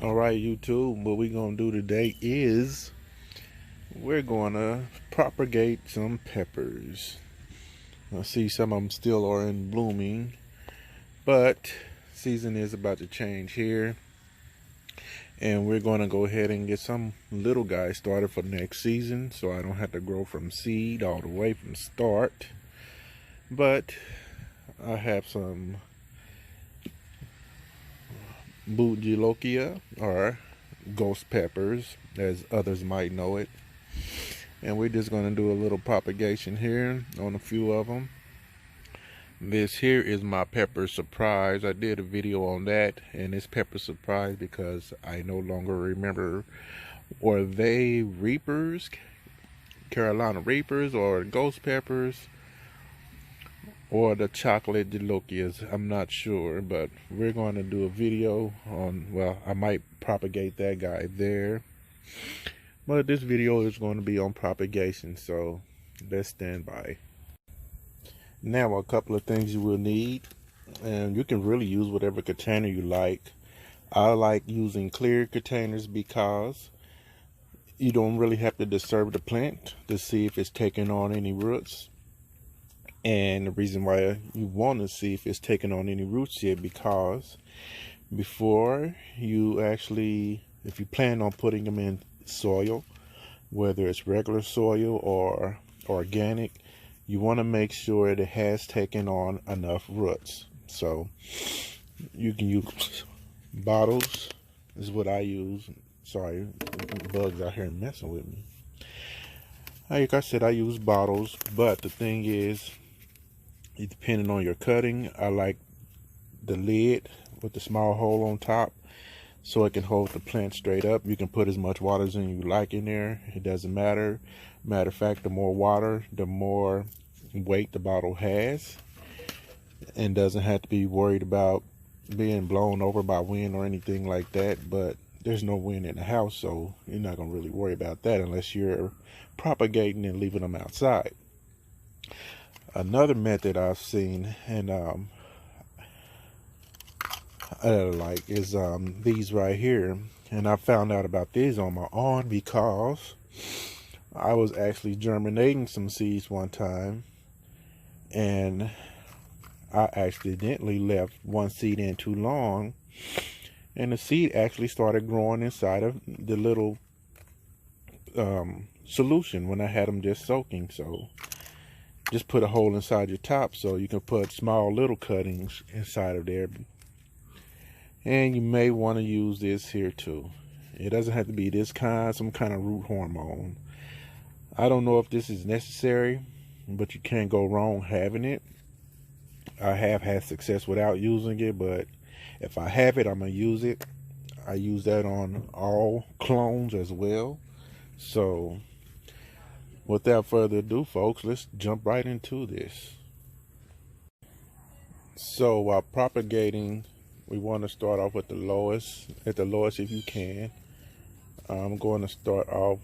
All right, YouTube, what we're going to do today is we're going to propagate some peppers. I see some of them still are in blooming, but season is about to change here. And we're going to go ahead and get some little guys started for next season, so I don't have to grow from seed all the way from start. But I have some Bougilokia, or ghost peppers, as others might know it. And we're just going to do a little propagation here on a few of them. This here is my pepper surprise. I did a video on that, and it's pepper surprise because I no longer remember, were they reapers, Carolina reapers, or ghost peppers, or the chocolate Dilokias. I'm not sure, but we're going to do a video on, well, I might propagate that guy there, but this video is going to be on propagation, so let's stand by. Now, a couple of things you will need, and you can really use whatever container you like. I like using clear containers because you don't really have to disturb the plant to see if it's taking on any roots. And the reason why you want to see if it's taking on any roots yet, because before you actually, if you plan on putting them in soil, whether it's regular soil or organic, you want to make sure it has taken on enough roots. So you can use bottles, is what I use. Sorry, bugs out here messing with me. Like I said, I use bottles, but the thing is, depending on your cutting, I like the lid with the small hole on top so it can hold the plant straight up. You can put as much water as you like in there. It doesn't matter. Matter of fact, the more water, the more weight the bottle has, and doesn't have to be worried about being blown over by wind or anything like that. But there's no wind in the house, so you're not going to really worry about that unless you're propagating and leaving them outside. Another method I've seen and like is these right here, and I found out about these on my own because I was actually germinating some seeds one time, and I accidentally left one seed in too long, and the seed actually started growing inside of the little solution when I had them just soaking. So just put a hole inside your top so you can put small little cuttings inside of there. And you may want to use this here too. It doesn't have to be this kind, some kind of root hormone. I don't know if this is necessary, but you can't go wrong having it. I have had success without using it, but if I have it, I'm going to use it. I use that on all clones as well. So without further ado, folks, let's jump right into this. So while propagating, we want to start off with the lowest, at the lowest if you can. I'm going to start off,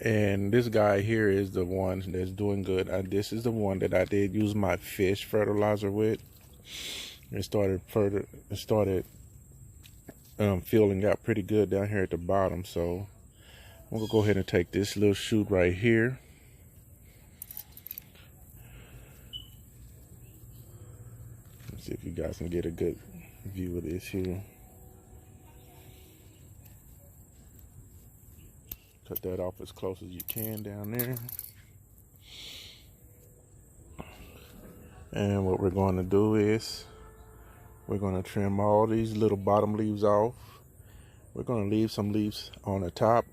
and this guy here is the one that's doing good. This is the one that I did use my fish fertilizer with. It started filling out pretty good down here at the bottom. So I'm gonna go ahead and take this little shoot right here. Let's see if you guys can get a good view of this here. Cut that off as close as you can down there. And what we're going to do is we're going to trim all these little bottom leaves off. We're going to leave some leaves on the top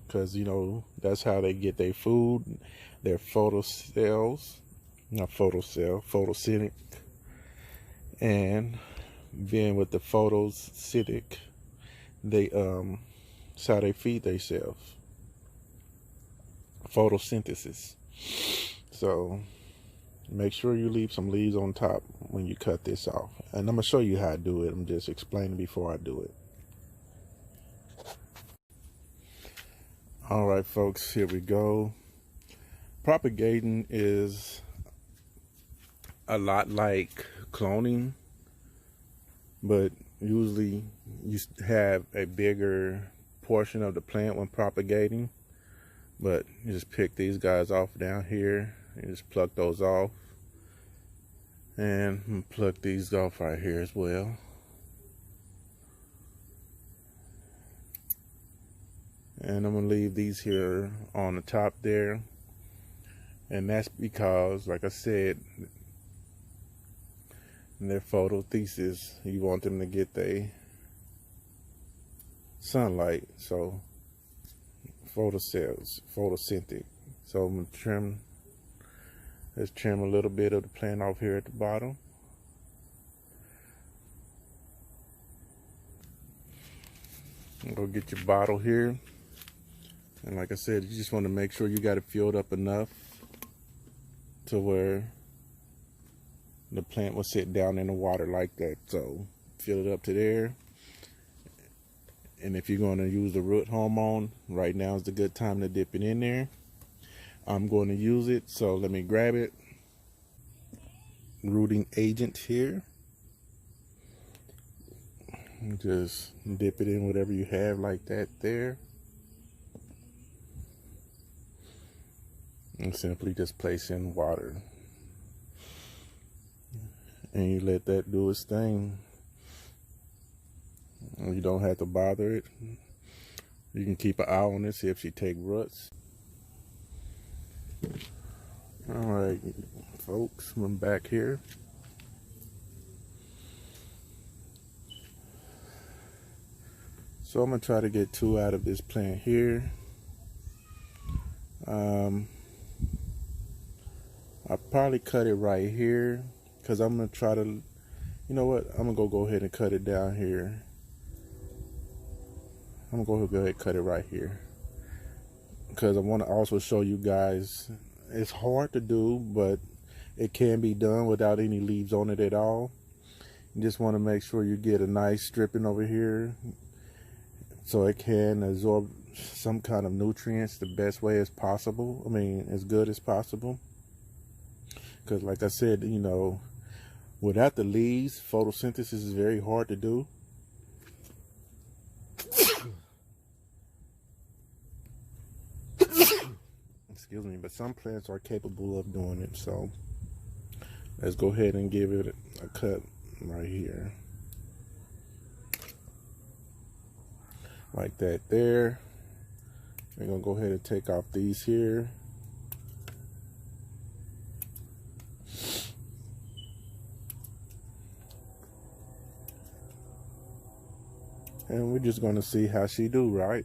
because, you know, that's how they get their food, their photocells, not photocell, photosynthetic. And then with the photosynthetic, it's how they feed themselves. Photosynthesis. So make sure you leave some leaves on top when you cut this off. And I'm going to show you how I do it. I'm just explaining before I do it. All right, folks, here we go. Propagating is a lot like cloning, but usually you have a bigger portion of the plant when propagating, but you just pick these guys off down here and just pluck those off, and pluck these off right here as well. And I'm gonna leave these here on the top there, and that's because, like I said, in their photosynthesis, you want them to get their sunlight, so photosynthetic. So I'm gonna trim, let's trim a little bit of the plant off here at the bottom. Go get your bottle here, and like I said, you just want to make sure you got it filled up enough to where the plant will sit down in the water like that. So fill it up to there. And if you're going to use the root hormone, right now is the good time to dip it in there. I'm going to use it, so let me grab it. Rooting agent here. Just dip it in whatever you have like that there. And simply just place in water. And you let that do its thing. You don't have to bother it. You can keep an eye on it, see if she take roots. Alright, folks, I'm back here. So I'm going to try to get 2 out of this plant here. I'll probably cut it right here, because I'm going to try to, you know what, I'm going to go ahead and cut it down here. I'm going to go ahead and cut it right here, because I want to also show you guys, it's hard to do, but it can be done without any leaves on it at all. You just want to make sure you get a nice stripping over here, so it can absorb some kind of nutrients the best way as possible. I mean, as good as possible. Because like I said, you know, without the leaves, photosynthesis is very hard to do. Excuse me, but some plants are capable of doing it. So let's go ahead and give it a cut right here. Like that there. We're going to go ahead and take off these here. And we're just going to see how she do, right?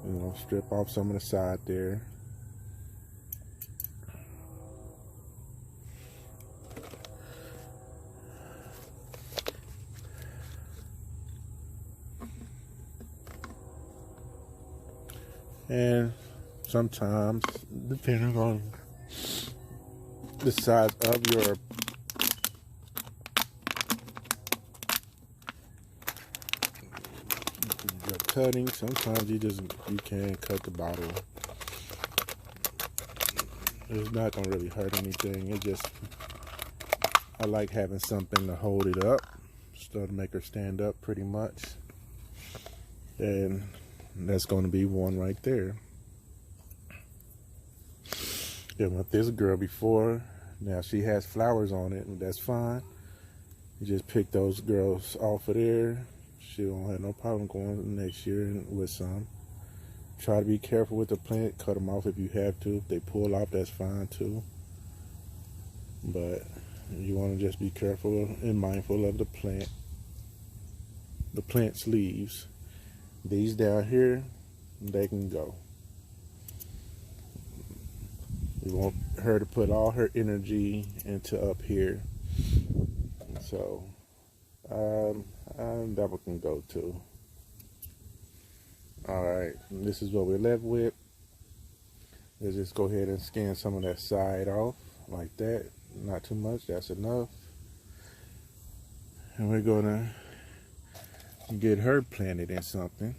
You know, strip off some of the side there. And sometimes, depending on the size of your cutting, sometimes you can cut the bottle. It's not gonna really hurt anything. It just, I like having something to hold it up, so to make her stand up pretty much. And that's going to be one right there. Yeah, with this girl before, now she has flowers on it, and that's fine. You just pick those girls off of there. She don't have no problem going next year with some. Try to be careful with the plant. Cut them off if you have to. If they pull off, that's fine too. But you want to just be careful and mindful of the plant's leaves. These down here, they can go. You want her to put all her energy into up here. So, that one can go too. Alright, this is what we're left with. Let's just go ahead and scan some of that side off, like that. Not too much, that's enough. And we're gonna get her planted in something.